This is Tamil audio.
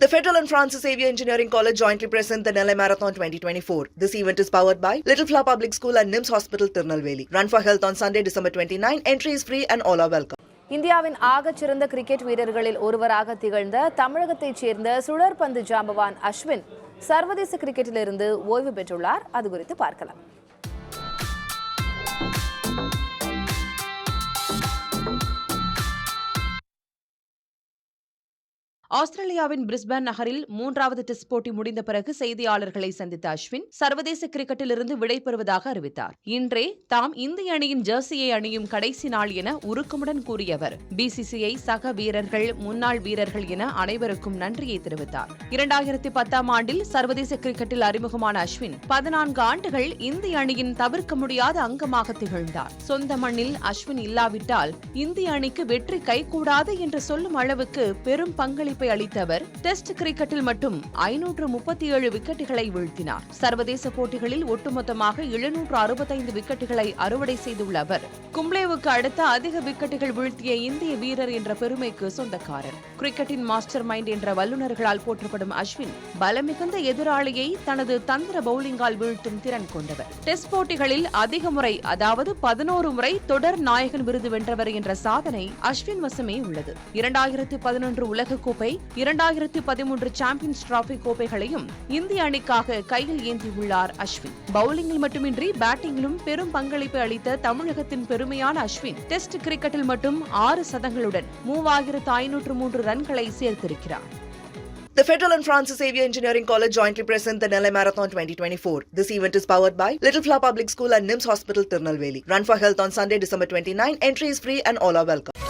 The Federal and Francis Xavier Engineering College jointly present the Nellai Marathon 2024. This event is powered by Little Flower Public School and NIMS Hospital, Tirunelveli. Run for Health on Sunday, December 29. Entry is free and all are welcome. இந்தியாவின் ஆகச்சிறந்த கிரிக்கெட் வீரர்களில் ஒருவராக திகழ்ந்த தமிழகத்தைச் சேர்ந்த சுழற்பந்து ஜாம்பவான் அஸ்வின் சர்வதேச கிரிக்கெட்டிலிருந்து ஓய்வு பெற்றுள்ளார். அது குறித்து பார்க்கலாம். ஆஸ்திரேலியாவின் பிரிஸ்பேன் நகரில் 3வது டெஸ்ட் போட்டி முடிந்த பிறகு செய்தியாளர்களை சந்தித்த அஸ்வின் சர்வதேச கிரிக்கெட்டிலிருந்து விடைபெறுவதாக அறிவித்தார். இன்றே தாம் இந்திய அணியின் ஜெர்சியை அணியும் கடைசி நாள் என உருக்கமுடன் கூறிய அவர் பிசிசிஐ சக வீரர்கள், முன்னாள் வீரர்கள் என அனைவருக்கும் நன்றியை தெரிவித்தார். 2010ஆம் ஆண்டில் சர்வதேச கிரிக்கெட்டில் அறிமுகமான அஸ்வின் 14 ஆண்டுகள் இந்திய அணியின் தவிர்க்க முடியாத அங்கமாக திகழ்ந்தார். சொந்த மண்ணில் அஸ்வின் இல்லாவிட்டால் இந்திய அணிக்கு வெற்றி கைகூடாது என்று சொல்லும் அளவுக்கு பெரும் பங்களிப்பு அளித்த அவர் டெஸ்ட் கிரிக்கெட்டில் மட்டும் 537 விக்கெட்டுகளை வீழ்த்தினார். சர்வதேச போட்டிகளில் ஒட்டுமொத்தமாக 765 விக்கெட்டுகளை அறுவடை செய்துள்ள அவர் கும்ப்ளேவுக்கு அடுத்த அதிக விக்கெட்டுகள் வீழ்த்திய இந்திய வீரர் என்ற பெருமைக்கு சொந்தக்காரர். கிரிக்கெட்டின் மாஸ்டர் மைண்ட் என்ற வல்லுநர்களால் போற்றப்படும் அஸ்வின் பலமிகுந்த எதிராளியை தனது தந்திர பவுலிங்கால் வீழ்த்தும் திறன் கொண்டவர். டெஸ்ட் போட்டிகளில் அதிக முறை, அதாவது 11 முறை தொடர் நாயகன் விருது வென்றவர் என்ற சாதனை அஸ்வின் வசமே உள்ளது. 2011 உலகக்கோப்பை, 2013 சாம்பியன்ஸ் டிராபி கோப்பைகளையும் இந்திய அணிக்காக கையில் ஏந்தியுள்ளார் அஸ்வின். பவுலிங்கில் மட்டுமின்றி பேட்டிங்கிலும் பெரும் பங்களிப்பு அளித்த தமிழகத்தின் பெருமையான அஸ்வின் டெஸ்ட் கிரிக்கெட்டில் மட்டும் 6 சதங்களுடன் 3503 ரன்களை சேர்த்திருக்கிறார். The Federal and Francis Xavier Engineering College jointly present the Nellai Marathon 2024. This event is powered by Little Flower Public School and NIMS Hospital, Tirunelveli. Run for Health on Sunday, December 29. Entry is free and all are welcome.